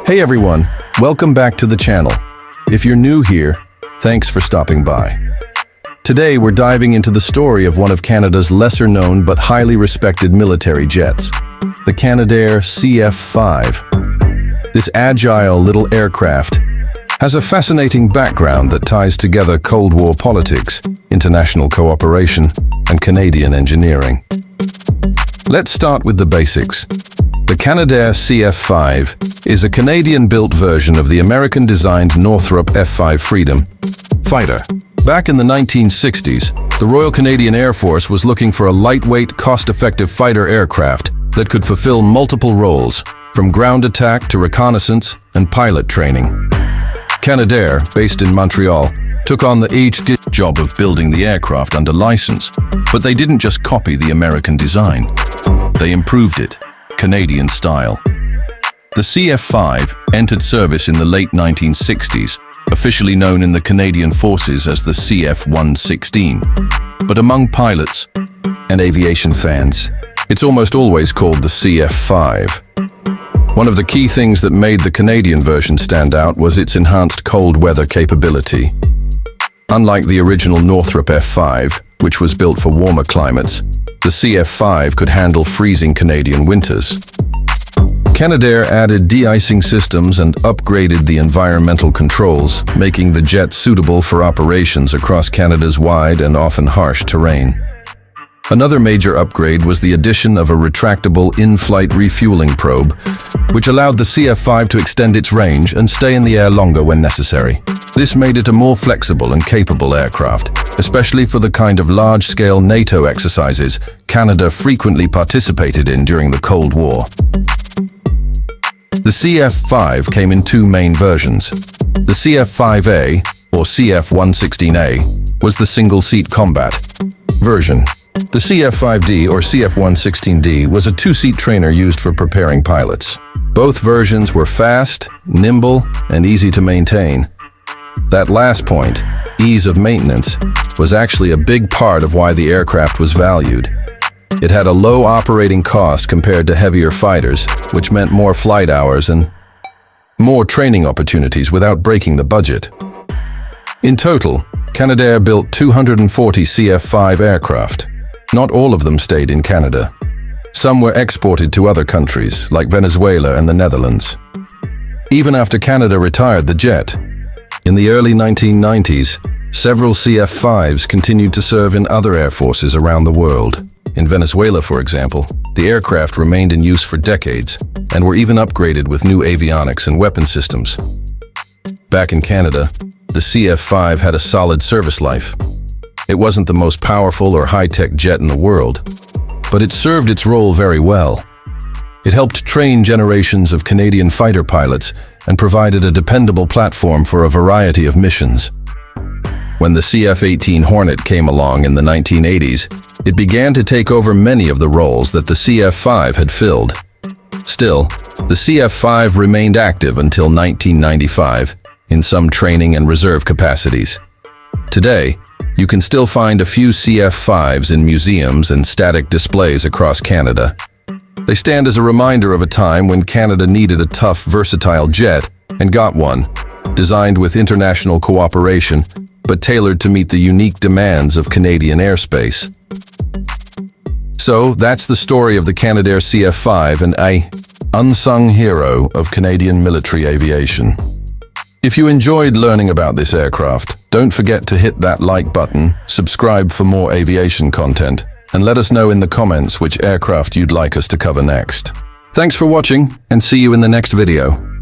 Hey everyone, welcome back to the channel. If you're new here, thanks for stopping by. Today we're diving into the story of one of Canada's lesser-known but highly respected military jets, the Canadair CF-5. This agile little aircraft has a fascinating background that ties together Cold War politics, international cooperation, and Canadian engineering. Let's start with the basics. The Canadair CF-5 is a Canadian-built version of the American-designed Northrop F-5 Freedom fighter. Back in the 1960s, the Royal Canadian Air Force was looking for a lightweight, cost-effective fighter aircraft that could fulfill multiple roles, from ground attack to reconnaissance and pilot training. Canadair, based in Montreal, took on the job of building the aircraft under license, but they didn't just copy the American design. They improved it, Canadian style. The CF-5 entered service in the late 1960s, officially known in the Canadian Forces as the CF-116. But among pilots and aviation fans, it's almost always called the CF-5. One of the key things that made the Canadian version stand out was its enhanced cold weather capability. Unlike the original Northrop F-5, which was built for warmer climates, the CF-5 could handle freezing Canadian winters. Canadair added de-icing systems and upgraded the environmental controls, making the jet suitable for operations across Canada's wide and often harsh terrain. Another major upgrade was the addition of a retractable in-flight refueling probe, which allowed the CF-5 to extend its range and stay in the air longer when necessary. This made it a more flexible and capable aircraft, especially for the kind of large-scale NATO exercises Canada frequently participated in during the Cold War. The CF-5 came in two main versions. The CF-5A, or CF-116A, was the single-seat combat version. The CF-5D, or CF-116D, was a two-seat trainer used for preparing pilots. Both versions were fast, nimble, and easy to maintain. That last point, ease of maintenance, was actually a big part of why the aircraft was valued. It had a low operating cost compared to heavier fighters, which meant more flight hours and more training opportunities without breaking the budget. In total, Canadair built 240 CF-5 aircraft. Not all of them stayed in Canada. Some were exported to other countries, like Venezuela and the Netherlands. Even after Canada retired the jet, in the early 1990s, several CF-5s continued to serve in other air forces around the world. In Venezuela, for example, the aircraft remained in use for decades and were even upgraded with new avionics and weapon systems. Back in Canada, the CF-5 had a solid service life. It wasn't the most powerful or high-tech jet in the world, but it served its role very well. It helped train generations of Canadian fighter pilots and provided a dependable platform for a variety of missions. When the CF-18 Hornet came along in the 1980s, it began to take over many of the roles that the CF-5 had filled. Still, the CF-5 remained active until 1995 in some training and reserve capacities. Today, you can still find a few CF-5s in museums and static displays across Canada. They stand as a reminder of a time when Canada needed a tough, versatile jet and got one, designed with international cooperation, but tailored to meet the unique demands of Canadian airspace. So, that's the story of the Canadair CF-5 and an unsung hero of Canadian military aviation. If you enjoyed learning about this aircraft, don't forget to hit that like button, subscribe for more aviation content, and let us know in the comments which aircraft you'd like us to cover next. Thanks for watching, and see you in the next video.